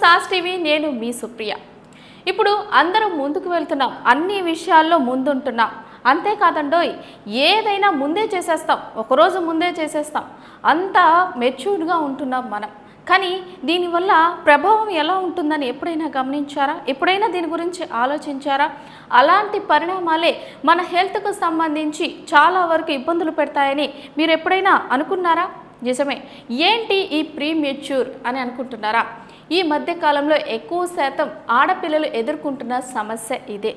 Sauce TV నేను మీ సుప్రియ. ఇప్పుడు అందరూ ముందుకు వెళ్తున్నాం, అన్ని విషయాల్లో ముందుంటున్నాం. అంతేకాదండోయ్, ఏదైనా ముందే చేసేస్తాం, ఒకరోజు ముందే చేసేస్తాం, అంతా మెచ్యూర్డ్గా ఉంటున్నాం మనం. కానీ దీనివల్ల ప్రభావం ఎలా ఉంటుందని ఎప్పుడైనా గమనించారా? ఎప్పుడైనా దీని గురించి ఆలోచించారా? అలాంటి పరిణామాలే మన హెల్త్కు సంబంధించి చాలా వరకు ఇబ్బందులు పెడతాయని మీరు ఎప్పుడైనా అనుకున్నారా? నిజమే. ఏంటి ఈ ప్రీమెచ్యూర్ అని అనుకుంటున్నారా? ఈ మధ్యకాలంలో ఎక్కువ శాతం ఆడపిల్లలు ఎదుర్కొంటున్న సమస్య ఇదే.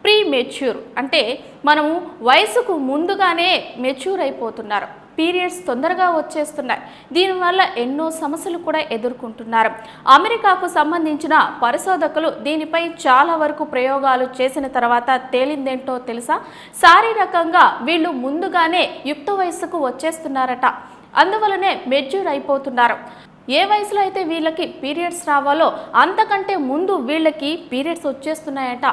ప్రీమెచ్యూర్ అంటే మనము వయసుకు ముందుగానే మెచ్యూర్ అయిపోతున్నారు, పీరియడ్స్ తొందరగా వచ్చేస్తున్నాయి. దీనివల్ల ఎన్నో సమస్యలు కూడా ఎదుర్కొంటున్నారు. అమెరికాకు సంబంధించిన పరిశోధకులు దీనిపై చాలా వరకు ప్రయోగాలు చేసిన తర్వాత తేలిందేంటో తెలుసా? శారీరకంగా వీళ్ళు ముందుగానే యుక్త వయసుకు వచ్చేస్తున్నారట, అందువలనే మెచ్యూర్ అయిపోతున్నారు. ఏ వయసులో అయితే వీళ్ళకి పీరియడ్స్ రావాలో అంతకంటే ముందు వీళ్ళకి పీరియడ్స్ వచ్చేస్తున్నాయట.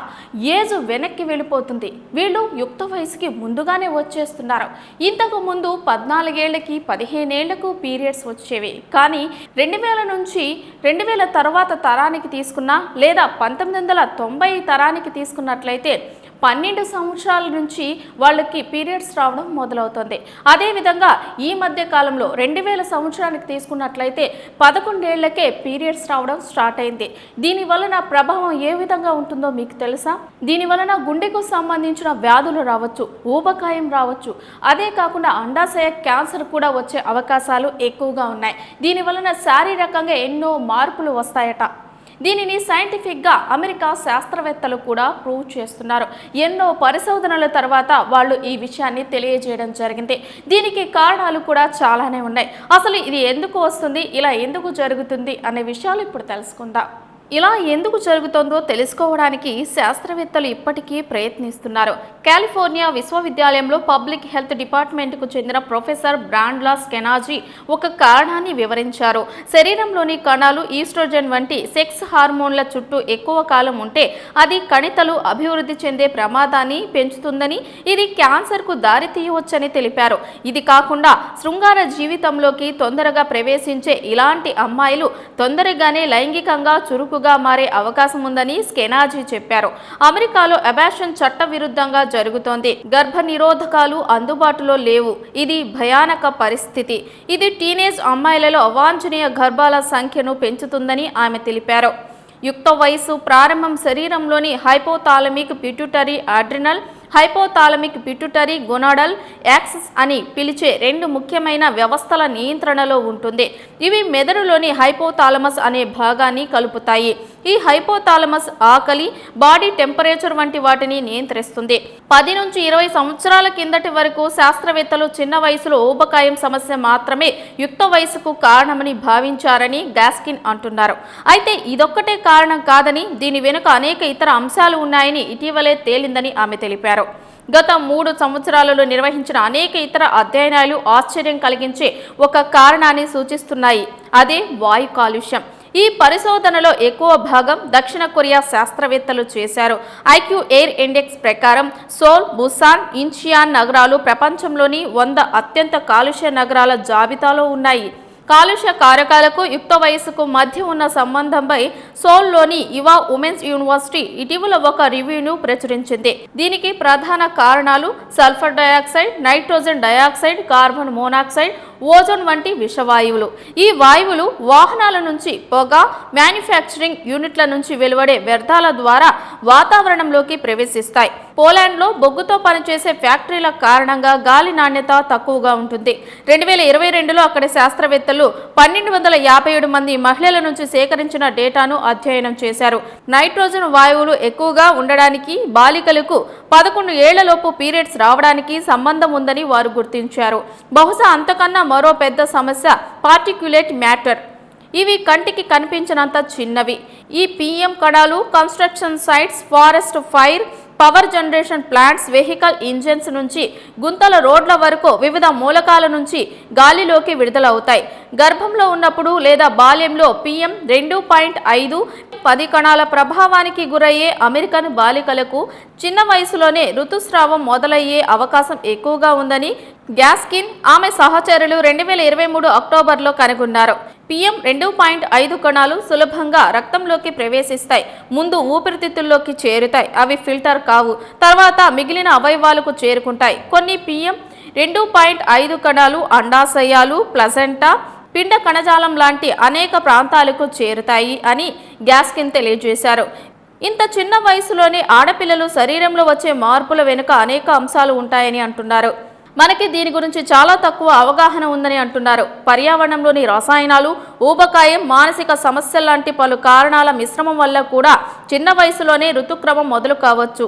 ఏజ్ వెనక్కి వెళ్ళిపోతుంది, వీళ్ళు యుక్త వయసుకి ముందుగానే వచ్చేస్తున్నారు. ఇంతకు ముందు 14 ఏళ్లకి 15 ఏళ్లకు పీరియడ్స్ వచ్చేవి. కానీ 2000 నుంచి 2000 తర్వాత తరానికి తీసుకున్నా లేదా 1990 తరానికి తీసుకున్నట్లయితే 12 సంవత్సరాల నుంచి వాళ్ళకి పీరియడ్స్ రావడం మొదలవుతుంది. అదేవిధంగా ఈ మధ్య కాలంలో 2000 సంవత్సరానికి తీసుకున్నట్లయితే 11 ఏళ్లకే పీరియడ్స్ రావడం స్టార్ట్ అయింది. దీనివలన ప్రభావం ఏ విధంగా ఉంటుందో మీకు తెలుసా? దీనివలన గుండెకు సంబంధించిన వ్యాధులు రావచ్చు, ఊబకాయం రావచ్చు, అదే కాకుండా అండాశయ క్యాన్సర్ కూడా వచ్చే అవకాశాలు ఎక్కువగా ఉన్నాయి. దీనివలన శారీరకంగా ఎన్నో మార్పులు వస్తాయట. దీనిని సైంటిఫిక్గా అమెరికా శాస్త్రవేత్తలు కూడా ప్రూవ్ చేస్తున్నారు. ఎన్నో పరిశోధనల తర్వాత వాళ్ళు ఈ విషయాన్ని తెలియజేయడం జరిగింది. దీనికి కారణాలు కూడా చాలానే ఉన్నాయి. అసలు ఇది ఎందుకు వస్తుంది, ఇలా ఎందుకు జరుగుతుంది అనే విషయాలు ఇప్పుడు తెలుసుకుందాం. ఇలా ఎందుకు జరుగుతుందో తెలుసుకోవడానికి శాస్త్రవేత్తలు ఇప్పటికీ ప్రయత్నిస్తున్నారు. కాలిఫోర్నియా విశ్వవిద్యాలయంలో పబ్లిక్ హెల్త్ డిపార్ట్మెంట్కు చెందిన ప్రొఫెసర్ బ్రాండ్లా స్కెనాజీ ఒక కారణాన్ని వివరించారు. శరీరంలోని కణాలు ఈస్ట్రోజన్ వంటి సెక్స్ హార్మోన్ల చుట్టూ ఎక్కువ కాలం ఉంటే అది కణితలు అభివృద్ధి చెందే ప్రమాదాన్ని పెంచుతుందని, ఇది క్యాన్సర్కు దారి తీయవచ్చని తెలిపారు. ఇది కాకుండా శృంగార జీవితంలోకి తొందరగా ప్రవేశించే ఇలాంటి అమ్మాయిలు తొందరగానే లైంగికంగా చురుకు మారే అవకాశం ఉందని స్కెనాజీ చెప్పారు. అమెరికాలో అబార్షన్ చట్టవిరుద్ధంగా జరుగుతోంది. గర్భ నిరోధకాలు అందుబాటులో లేవు. ఇది భయానక పరిస్థితి. ఇది టీనేజ్ అమ్మాయిలలో అవాంఛనీయ గర్భాల సంఖ్యను పెంచుతుందని ఆమె తెలిపారు. యుక్త వయసు ప్రారంభం శరీరంలోని hypothalamic pituitary adrenal, hypothalamic pituitary gonadal axis అని పిలిచే 2 ముఖ్యమైన వ్యవస్థల నియంత్రణలో ఉంటుంది. ఇవి మెదడులోని హైపోథాలమస్ అనే భాగాన్ని కలుపుతాయి. ఈ హైపోథాలమస్ ఆకలి, బాడీ టెంపరేచర్ వంటి వాటిని నియంత్రిస్తుంది. 10 నుంచి 20 సంవత్సరాల కిందటి వరకు శాస్త్రవేత్తలు చిన్న వయసులో ఊబకాయం సమస్య మాత్రమే యుక్త వయసుకు కారణమని భావించారని గాస్కిన్ అంటున్నారు. అయితే ఇదొక్కటే కారణం కాదని, దీని వెనుక అనేక ఇతర అంశాలు ఉన్నాయని ఇటీవలే తేలిందని ఆమె తెలిపారు. గత 3 సంవత్సరాలలో నిర్వహించిన అనేక ఇతర అధ్యయనాలు ఆశ్చర్యం కలిగించే ఒక కారణాన్ని సూచిస్తున్నాయి. అదే వాయు కాలుష్యం. ఈ పరిశోధనలో ఎక్కువ భాగం దక్షిణ కొరియా శాస్త్రవేత్తలు చేశారు. ఐక్యూ ఎయిర్ ఇండెక్స్ ప్రకారం సోల్, బుసాన్, ఇంచియాన్ నగరాలు ప్రపంచంలోని 100 అత్యంత కాలుష్య నగరాల జాబితాలో ఉన్నాయి. కాలుష్య కారకాలకు యుక్త వయసుకు మధ్య ఉన్న సంబంధంపై సోల్లోని ఇవా ఉమెన్స్ యూనివర్సిటీ ఇటీవల ఒక రివ్యూను ప్రచురించింది. దీనికి ప్రధాన కారణాలు sulphur dioxide, nitrogen dioxide, carbon monoxide, ozone వంటి విషవాయువులు. ఈ వాయువులు వాహనాల నుంచి, పొగ, మ్యానుఫ్యాక్చరింగ్ యూనిట్ల నుంచి వెలువడే వ్యర్థాల ద్వారా వాతావరణంలోకి ప్రవేశిస్తాయి. పోలాండ్లో బొగ్గుతో పనిచేసే ఫ్యాక్టరీల కారణంగా గాలి నాణ్యత తక్కువగా ఉంటుంది. 2022లో అక్కడి శాస్త్రవేత్తలు 1257 మంది మహిళల నుంచి సేకరించిన డేటాను అధ్యయనం చేశారు. నైట్రోజన్ వాయువులు ఎక్కువగా ఉండడానికి బాలికలకు 11 ఏళ్లలోపు పీరియడ్స్ రావడానికి సంబంధం ఉందని వారు గుర్తించారు. బహుశా అంతకన్నా మరో పెద్ద సమస్య పార్టిక్యులేట్ మ్యాటర్. ఇవి కంటికి కనిపించినంత చిన్నవి. ఈ PM కణాలు construction sites, forest fire, power generation plants, vehicle engines నుంచి గుంతల రోడ్ల వరకు వివిధ మూలకాల నుంచి గాలిలోకి విడుదలవుతాయి. గర్భంలో ఉన్నప్పుడు లేదా బాల్యంలో PM 2.5 10 కణాల ప్రభావానికి గురయ్యే అమెరికన్ బాలికలకు చిన్న వయసులోనే ఋతుస్రావం మొదలయ్యే అవకాశం ఎక్కువగా ఉందని గాస్కిన్, ఆమె సహచరులు 2023 అక్టోబర్లో కనుగొన్నారు. PM2.5 కణాలు సులభంగా రక్తంలోకి ప్రవేశిస్తాయి. ముందు ఊపిరితిత్తుల్లోకి చేరుతాయి. అవి ఫిల్టర్ కావు. తర్వాత మిగిలిన అవయవాలకు చేరుకుంటాయి. కొన్ని PM2.5 కణాలు అండాశయాలు, ప్లసెంటా, పిండ కణజాలం లాంటి అనేక ప్రాంతాలకు చేరుతాయి అని గ్యాస్కిన్ తెలియజేశారు. ఇంత చిన్న వయసులోనే ఆడపిల్లలు శరీరంలో వచ్చే మార్పుల వెనుక అనేక అంశాలు ఉంటాయని అంటున్నారు. మనకి దీని గురించి చాలా తక్కువ అవగాహన ఉందని అంటున్నారు. పర్యావరణంలోని రసాయనాలు, ఊబకాయం, మానసిక సమస్యల లాంటి పలు కారణాల మిశ్రమం వల్ల కూడా చిన్న వయసులోనే ఋతుక్రమం మొదలు కావచ్చు.